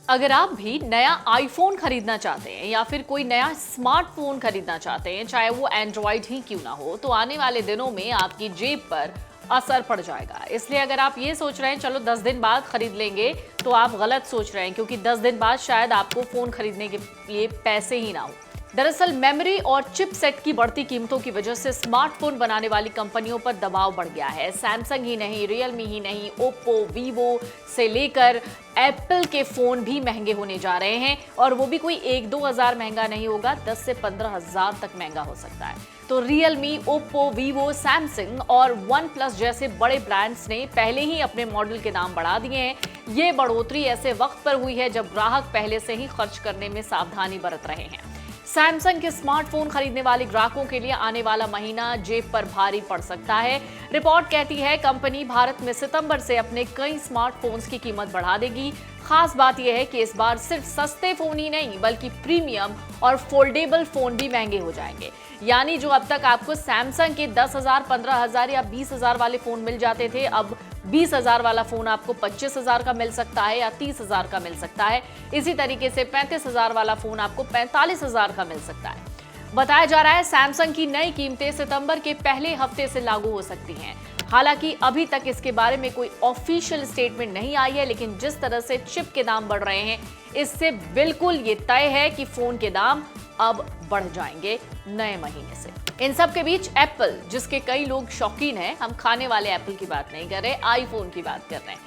अगर आप भी नया आईफोन खरीदना चाहते हैं या फिर कोई नया स्मार्टफोन खरीदना चाहते हैं, चाहे वो एंड्रॉयड ही क्यों ना हो, तो आने वाले दिनों में आपकी जेब पर असर पड़ जाएगा। इसलिए अगर आप ये सोच रहे हैं चलो 10 दिन बाद खरीद लेंगे, तो आप गलत सोच रहे हैं, क्योंकि 10 दिन बाद शायद आपको फोन खरीदने के लिए पैसे ही ना हो। दरअसल मेमोरी और चिपसेट की बढ़ती कीमतों की वजह से स्मार्टफोन बनाने वाली कंपनियों पर दबाव बढ़ गया है। सैमसंग ही नहीं, रियलमी ही नहीं, ओप्पो, वीवो से लेकर एप्पल के फोन भी महंगे होने जा रहे हैं, और वो भी कोई 1-2 हज़ार महंगा नहीं होगा, 10 से 15 हज़ार तक महंगा हो सकता है। तो रियलमी, ओप्पो, वीवो, सैमसंग और वन प्लस जैसे बड़े ब्रांड्स ने पहले ही अपने मॉडल के दाम बढ़ा दिए हैं। ये बढ़ोतरी ऐसे वक्त पर हुई है जब ग्राहक पहले से ही खर्च करने में सावधानी बरत रहे हैं। सैमसंग के स्मार्टफोन खरीदने वाले ग्राहकों के लिए आने वाला महीना जेब पर भारी पड़ सकता है। रिपोर्ट कहती है कंपनी भारत में सितंबर से अपने कई स्मार्टफोन्स की कीमत बढ़ा देगी। खास बात यह है कि इस बार सिर्फ सस्ते फोन ही नहीं बल्कि प्रीमियम और फोल्डेबल फोन भी महंगे हो जाएंगे। यानी जो अब तक आपको सैमसंग के 10,000, 15,000 या 20,000 वाले फोन मिल जाते थे, अब 20,000 वाला फोन आपको 25,000 का मिल सकता है या 30,000 का मिल सकता है। इसी तरीके से 35,000 वाला फोन आपको 45,000 का मिल सकता है। बताया जा रहा है सैमसंग की नई कीमतें सितंबर के पहले हफ्ते से लागू हो सकती हैं। हालांकि अभी तक इसके बारे में कोई ऑफिशियल स्टेटमेंट नहीं आई है, लेकिन जिस तरह से चिप के दाम बढ़ रहे हैं, इससे बिल्कुल ये तय है कि फोन के दाम अब बढ़ जाएंगे नए महीने से। इन सब के बीच एप्पल, जिसके कई लोग शौकीन हैं, हम खाने वाले एप्पल की बात नहीं कर रहे, आईफोन की बात कर रहे हैं।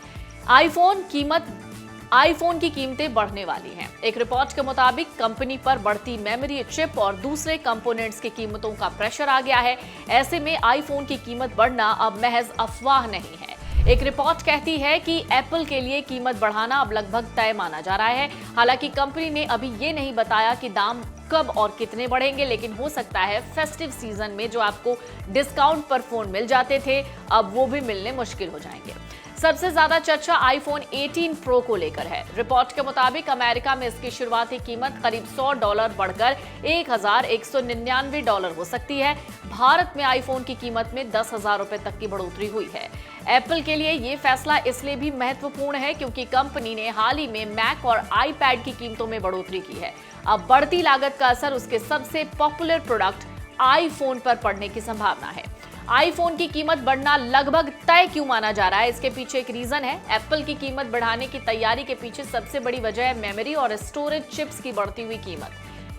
आईफोन की कीमतें बढ़ने वाली हैं। एक रिपोर्ट के मुताबिक कंपनी पर बढ़ती मेमोरी चिप और दूसरे कंपोनेंट्स की कीमतों का प्रेशर आ गया है। ऐसे में आईफोन की कीमत बढ़ना अब महज अफवाह नहीं है। एक रिपोर्ट कहती है कि एप्पल के लिए कीमत बढ़ाना अब लगभग तय माना जा रहा है। हालांकि कंपनी ने अभी ये नहीं बताया कि दाम कब और कितने बढ़ेंगे, लेकिन हो सकता है फेस्टिव सीजन में जो आपको डिस्काउंट पर फोन मिल जाते थे, अब वो भी मिलने मुश्किल हो जाएंगे। सबसे ज्यादा चर्चा आईफोन 18 प्रो को लेकर है। रिपोर्ट के मुताबिक अमेरिका में इसकी शुरुआती कीमत करीब $100 बढ़कर $1,199 हो सकती है। भारत में आईफोन की कीमत में 10,000 रुपए तक की बढ़ोतरी हुई है। एप्पल के लिए ये फैसला इसलिए भी महत्वपूर्ण है क्योंकि कंपनी ने हाल ही में मैक और आईपैड की कीमतों में बढ़ोतरी की है। अब बढ़ती लागत का असर उसके सबसे पॉपुलर प्रोडक्ट आईफोन पर पड़ने की संभावना है। आईफोन की कीमत बढ़ना लगभग तय क्यों माना जा रहा है, इसके पीछे एक रीजन है। एप्पल की कीमत बढ़ाने की तैयारी के पीछे सबसे बड़ी वजह है मेमोरी और स्टोरेज चिप्स की बढ़ती हुई कीमत।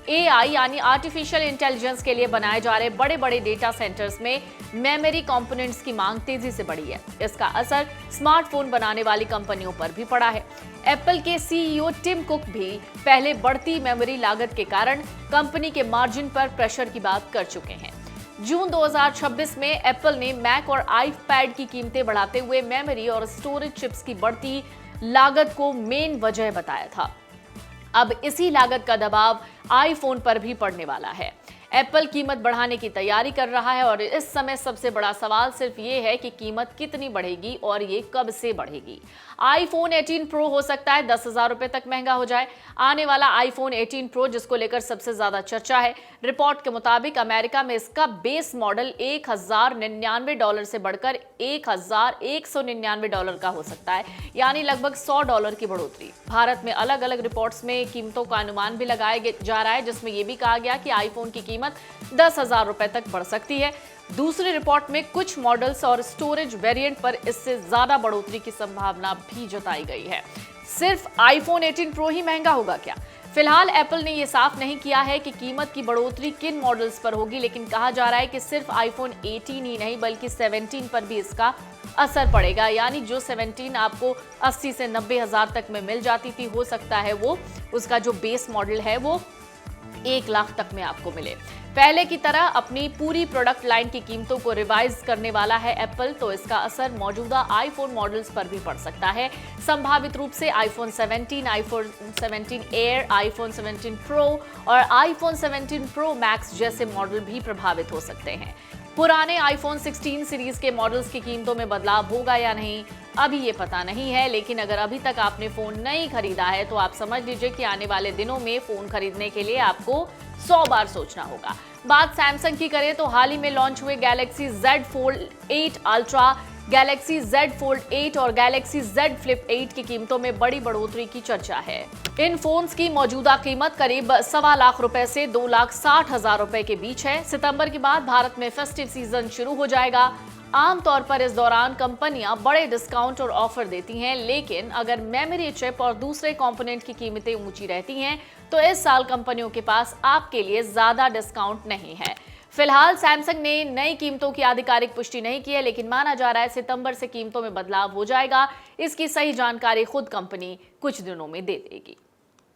एआई यानी आर्टिफिशियल इंटेलिजेंस के लिए बनाए जा रहे बड़े बड़े डेटा सेंटर्स में मेमोरी कंपोनेंट्स की मांग तेजी से बढ़ी है। इसका असर स्मार्टफोन बनाने वाली कंपनियों पर भी पड़ा है। एप्पल के सीईओ टिम कुक भी पहले बढ़ती मेमोरी लागत के कारण कंपनी के मार्जिन पर प्रेशर की बात कर चुके हैं। जून 2026 में एप्पल ने मैक और आईपैड की कीमतें बढ़ाते हुए मेमोरी और स्टोरेज चिप्स की बढ़ती लागत को मेन वजह बताया था। अब इसी लागत का दबाव आईफोन पर भी पड़ने वाला है। एप्पल कीमत बढ़ाने की तैयारी कर रहा है और इस समय सबसे बड़ा सवाल सिर्फ ये है कि कीमत कितनी बढ़ेगी और ये कब से बढ़ेगी। आईफोन 18 प्रो हो सकता है 10,000 रुपए तक महंगा हो जाए। आने वाला आईफोन 18 प्रो, जिसको लेकर सबसे ज्यादा चर्चा है, रिपोर्ट के मुताबिक अमेरिका में इसका बेस मॉडल $1,099 से बढ़कर $1,199 का हो सकता है, यानी लगभग $100 की बढ़ोतरी। भारत में अलग अलग रिपोर्ट्स में कीमतों का अनुमान भी लगाया जा रहा है, जिसमें यह भी कहा गया कि आईफोन की कीमत 10,000 रुपए तक बढ़ सकती है। दूसरी रिपोर्ट में कुछ मॉडल्स और स्टोरेज वेरिएंट पर इससे ज्यादा बढ़ोतरी की संभावना भी जताई गई है। सिर्फ आईफोन 18 प्रो ही महंगा होगा क्या? फिलहाल एप्पल ने यह साफ नहीं किया है कि कीमत की बढ़ोतरी किन मॉडल्स पर होगी, लेकिन कहा जा रहा है कि सिर्फ आईफोन 18 ही नहीं बल्कि 17 पर भी इसका असर पड़ेगा। यानी जो 17 आपको 80 से 90 हजार तक में मिल जाती थी, हो सकता है वो उसका जो बेस मॉडल है वो 1 लाख तक में आपको मिले। पहले की तरह अपनी पूरी प्रोडक्ट लाइन की कीमतों को रिवाइज करने वाला है एप्पल, तो इसका असर मौजूदा आईफोन मॉडल्स पर भी पड़ सकता है। संभावित रूप से iPhone 17, iPhone 17 air, iPhone 17 pro और आईफोन 17 प्रो मैक्स जैसे मॉडल भी प्रभावित हो सकते हैं। पुराने आईफोन 16 सीरीज के मॉडल्स की कीमतों में बदलाव होगा या नहीं, अभी ये पता नहीं है। लेकिन अगर अभी तक आपने फोन नहीं खरीदा है तो आप समझ लीजिए कि आने वाले दिनों में फोन खरीदने के लिए आपको 100 बार सोचना होगा। बात सैमसंग की करें तो हाल ही में लॉन्च हुए Galaxy Z Fold 8 ultra Galaxy Z Fold 8 और गैलेक्सी Z Flip 8 की कीमतों में बड़ी बढ़ोतरी की चर्चा है। इन फोन्स की मौजूदा कीमत करीब 1.25 लाख रुपए से 2,60,000 रुपए के बीच है। सितंबर के बाद भारत में फेस्टिव सीजन शुरू हो जाएगा। आमतौर पर इस दौरान कंपनियां बड़े डिस्काउंट और ऑफर देती हैं, लेकिन अगर मेमोरी चिप और दूसरे कंपोनेंट की कीमतें ऊंची रहती हैं तो इस साल कंपनियों के पास आपके लिए ज्यादा डिस्काउंट नहीं है। फिलहाल सैमसंग ने नई कीमतों की आधिकारिक पुष्टि नहीं की है, लेकिन माना जा रहा है सितंबर से कीमतों में बदलाव हो जाएगा। इसकी सही जानकारी खुद कंपनी कुछ दिनों में दे देगी।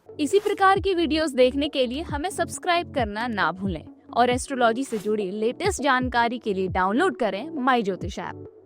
इसी प्रकार की वीडियोस देखने के लिए हमें सब्सक्राइब करना ना भूलें और एस्ट्रोलॉजी से जुड़ी लेटेस्ट जानकारी के लिए डाउनलोड करें माई ज्योतिष ऐप।